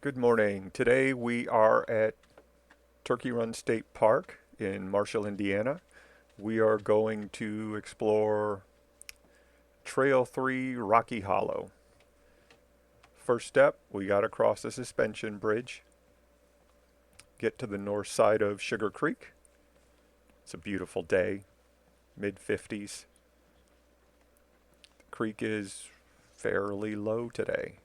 Good morning. Today we are at Turkey Run State Park in Marshall, Indiana. We are going to explore Trail 3 Rocky Hollow. First step, we got to cross the suspension bridge, get to the north side of Sugar Creek. It's a beautiful day, mid 50s. The creek is fairly low today.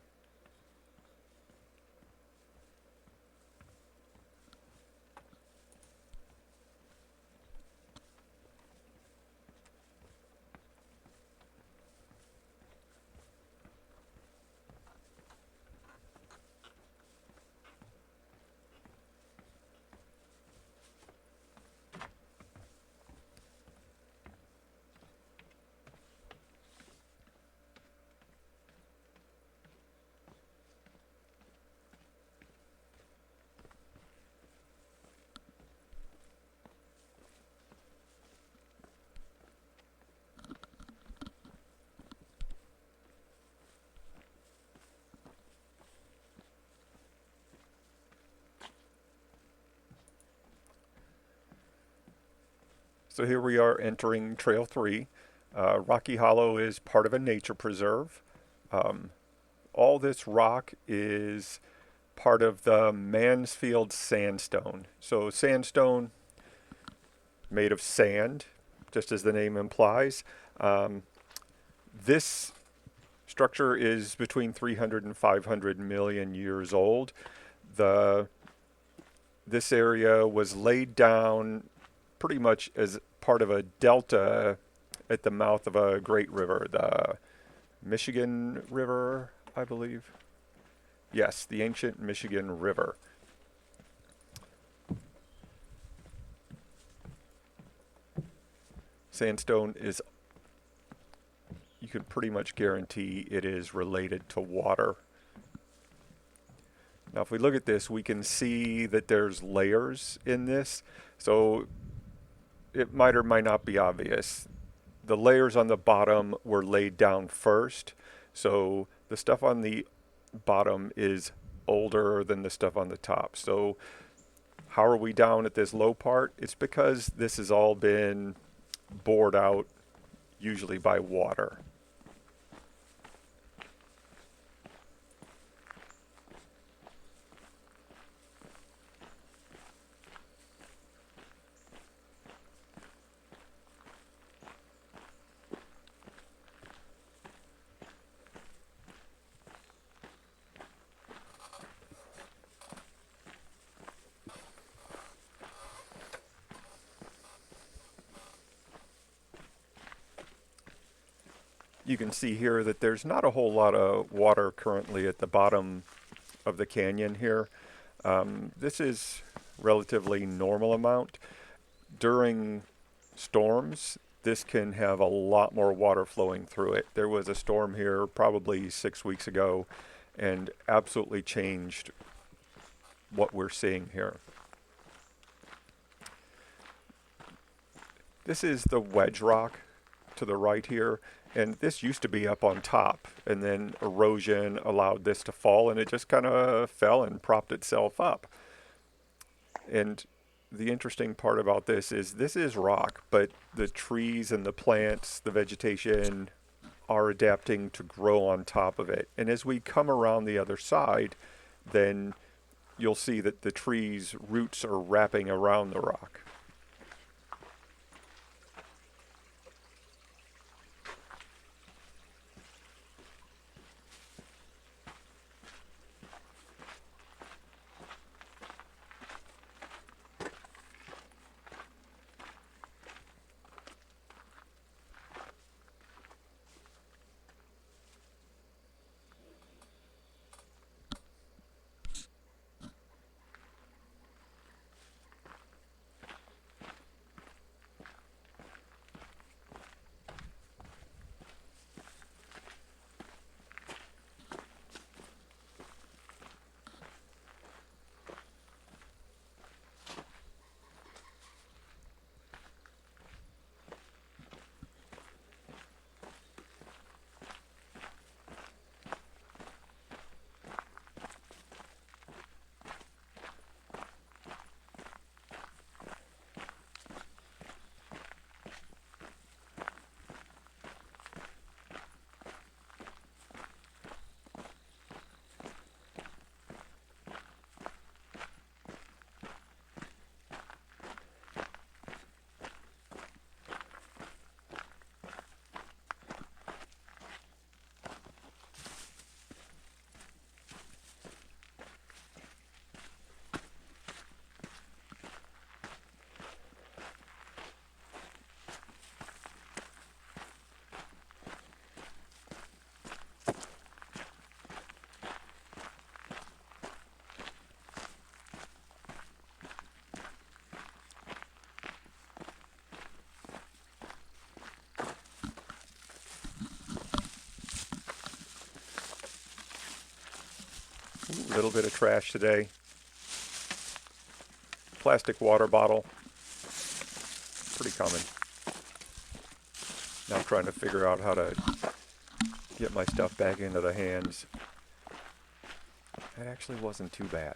So here we are entering Trail 3. Rocky Hollow is part of a nature preserve. Um, all this rock is part of the Mansfield sandstone. So sandstone made of sand, just as the name implies. Um, this structure is between 300 and 500 million years old. The This area was laid down pretty much as part of a delta at the mouth of a great river, the Michigan River, I believe. Yes, the ancient Michigan River. Sandstone is, you can pretty much guarantee it is related to water. Now, if we look at this, we can see that there's layers in this. So it might or might not be obvious. The layers on the bottom were laid down first. So the stuff on the bottom is older than the stuff on the top. So how are we down at this low part? It's because this has all been bored out, usually by water. You can see here that there's not a whole lot of water currently at the bottom of the canyon here. This is relatively normal amount. During storms, this can have a lot more water flowing through it. There was a storm here probably 6 weeks ago and absolutely changed what we're seeing here. This is the wedge rock to the right here, and this used to be up on top, and then erosion allowed this to fall, and it just kind of fell and propped itself up. And the interesting part about this is rock, but the trees and the plants, the vegetation are adapting to grow on top of it. And as we come around the other side, then you'll see that the trees' roots are wrapping around the rock. little bit of trash today. Plastic water bottle, pretty common. Now I'm trying to figure out how to get my stuff back into the hands. That actually wasn't too bad.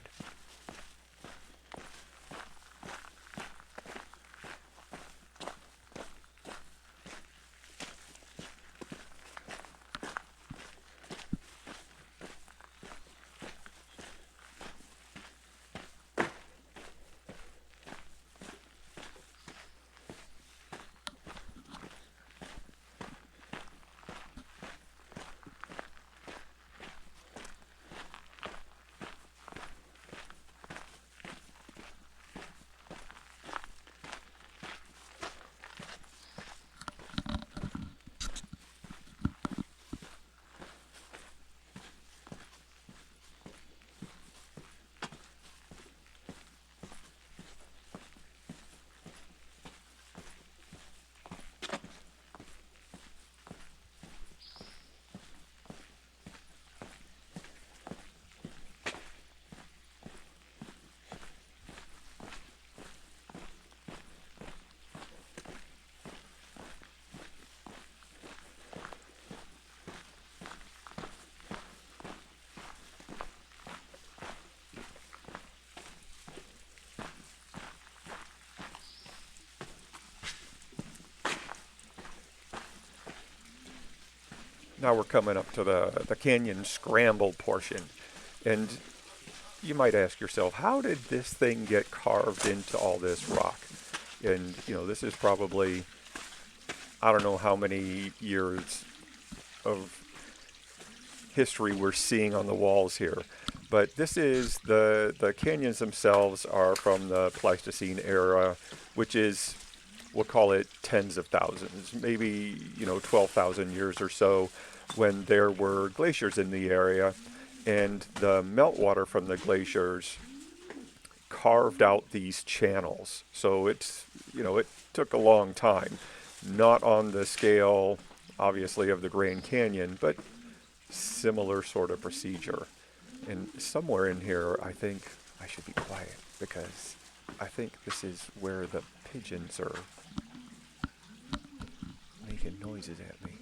Now we're coming up to the canyon scramble portion. And you might ask yourself, how did this thing get carved into all this rock? And, this is probably, I don't know how many years of history we're seeing on the walls here. But this is the canyons themselves are from the Pleistocene era, which is, we'll call it tens of thousands, maybe, 12,000 years or so, when there were glaciers in the area, and the meltwater from the glaciers carved out these channels. So it took a long time, not on the scale, obviously, of the Grand Canyon, but similar sort of procedure. And somewhere in here, I think I should be quiet, because I think this is where the pigeons are making noises at me.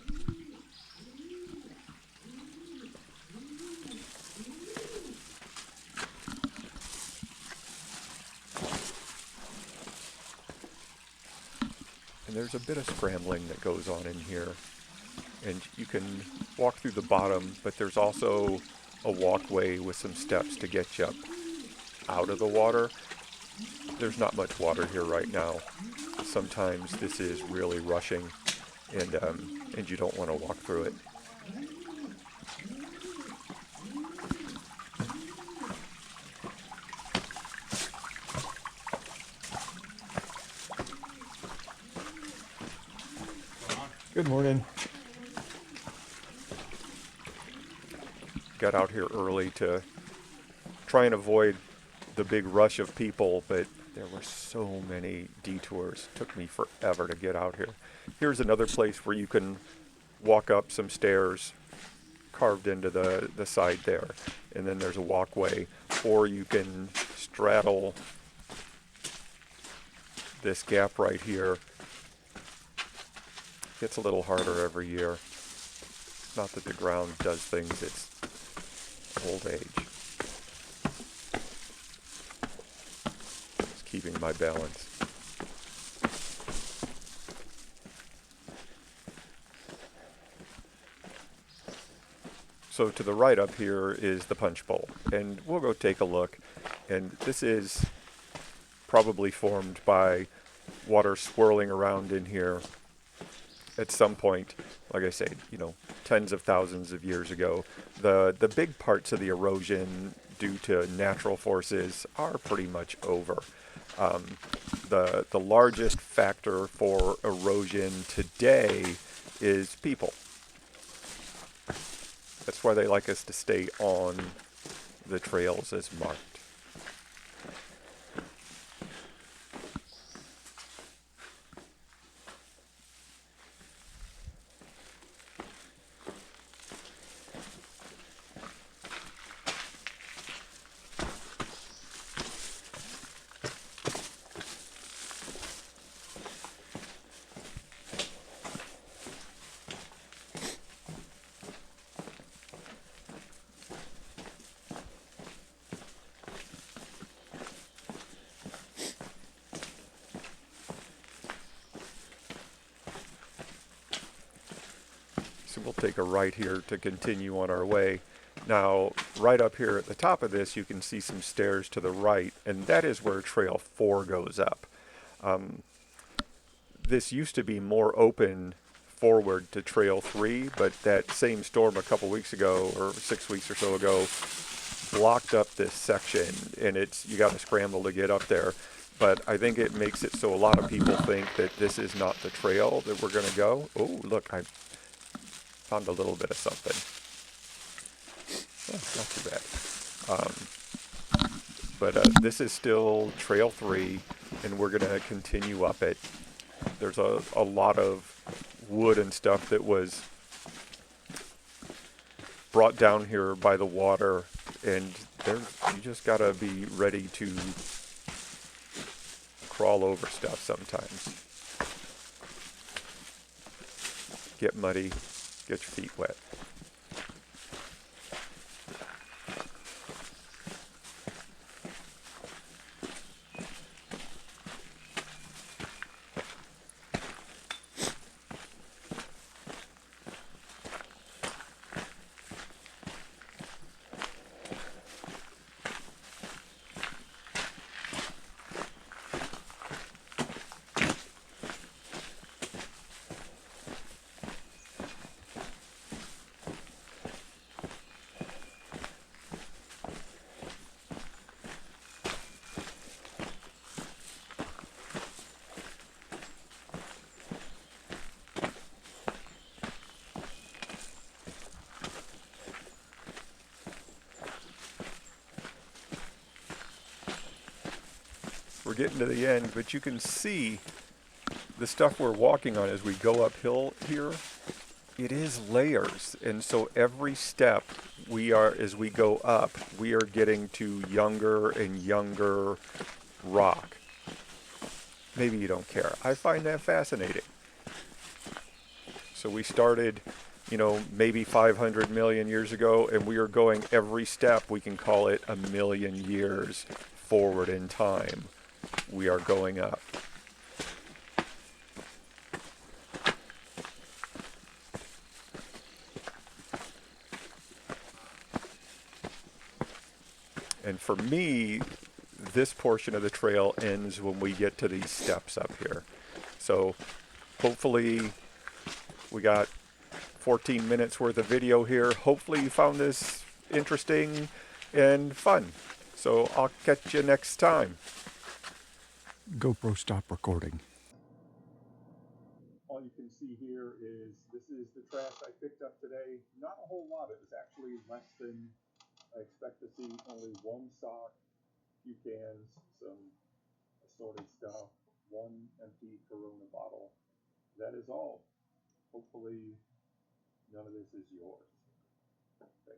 And there's a bit of scrambling that goes on in here. And you can walk through the bottom, but there's also a walkway with some steps to get you up out of the water. There's not much water here right now. Sometimes this is really rushing, and you don't want to walk through it. Good morning. Got out here early to try and avoid the big rush of people, but there were so many detours. It took me forever to get out here. Here's another place where you can walk up some stairs carved into the side there, and then there's a walkway, or you can straddle this gap right here. Gets a little harder every year. Not that the ground does things, it's old age. Just keeping my balance. So to the right up here is the punch bowl, and we'll go take a look. And this is probably formed by water swirling around in here at some point, like I said, tens of thousands of years ago. The big parts of the erosion due to natural forces are pretty much over. The largest factor for erosion today is people. That's why they like us to stay on the trails as marked. So we'll take a right here to continue on our way. Now, right up here at the top of this, you can see some stairs to the right, and that is where Trail 4 goes up. This used to be more open forward to Trail 3, but that same storm a couple weeks ago, or 6 weeks or so ago, blocked up this section, and you got to scramble to get up there. But I think it makes it so a lot of people think that this is not the trail that we're going to go. Oh, look, I found a little bit of something. Oh, not too bad. But this is still Trail 3, and we're going to continue up it. There's a lot of wood and stuff that was brought down here by the water, and you just got to be ready to crawl over stuff sometimes. Get muddy, get your feet wet. We're getting to the end, but you can see the stuff we're walking on as we go uphill here. It is layers, and so every step as we go up, we are getting to younger and younger rock. Maybe you don't care. I find that fascinating. So we started, maybe 500 million years ago, and we are going every step, we can call it 1,000,000 years forward in time. We are going up. And for me, this portion of the trail ends when we get to these steps up here. So hopefully we got 14 minutes worth of video here. Hopefully you found this interesting and fun. So I'll catch you next time. GoPro, stop recording. All you can see here is this is the trash I picked up today. Not a whole lot. It was actually less than I expect to see. Only one sock, few cans, some assorted stuff, one empty Corona bottle. That is all. Hopefully none of this is yours. Thank you.